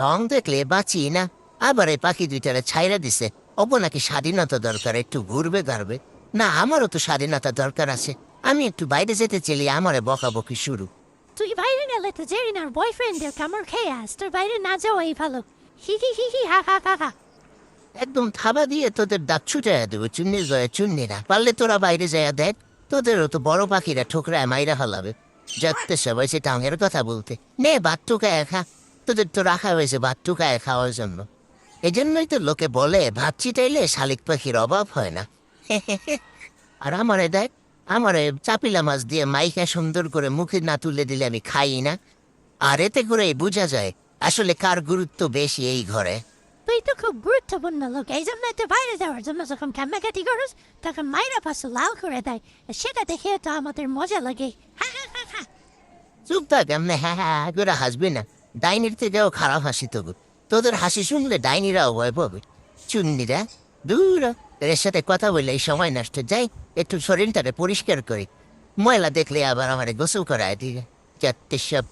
রং দেখলে বাঁচি না। আবার এই পাখি দুইটারে ছাইরা দিছে। অব নাকি স্বাধীনতা দরকার, একটু ঘুরবে গাড়বে। না, আমারও তো স্বাধীনতা দরকার আছে। আমি একটু বাইরে যেতে চাইলে আমারে বকাবকি শুরু। তুই বাইরে গেলে তো জেরিনার বয়ফ্রেন্ডের কামড় খেয়ে আস, তোর বাইরে না যাওয়াই ভালো। হি হি হি হি হা হা হা হা। একদম থাবা দিয়ে তোদের দাঁত ছুটাইয়া দেবো, চুন্নির গয়ে চুন্নিরা। পারলে তোরা বাইরে যাইয়া দেখ, তোদেরও তো বড় পাখিরা ঠোকরায় মাইরা ফেলাবে। যাতে সবাই সে টাঙের কথা বলতে নে ভাত টুকায় খা। তোদের তো রাখা হয়েছে ভাত টুকায় খাওয়ার জন্য। এই জন্যই তো লোকে বলে ভাত চিটাইলে শালিক পাখির অভাব হয় না। আর আমারে দেখ, আমারে চাপিলা মাছ দিয়ে মাইকা সুন্দর করে মুখে না তুলে দিলে আমি খাই না। আর এতে করে বোঝা যায় আসলে কার গুরুত্ব বেশি এই ঘরে। তুই তো খুব গুরুত্বপূর্ণ লোক, এই জন্য তো বাইরে যাওয়ার জন্য যখন কান্নাকাটি করিস তখন মায়েরা পাশে লাল করে দেয়। সেটা দেখে তো আমাদের মজা লাগে। হা হা হা হা। চুপ থাক, এমনি হ্যাঁ হ্যাঁ করে হাসবি না। ডাইনির থেকেও খারাপ হাসি তো। তোদের হাসি শুনলে ডাইনিরাও ভয় পাবে। চুন্নিরা দূর, এর সাথে কথা বললে এই সময় নষ্ট। যাই একটু শরীরটারে পরিষ্কার করি। ময়লা দেখলে আবার আমার গোসল করায় দিবে। চারটে সব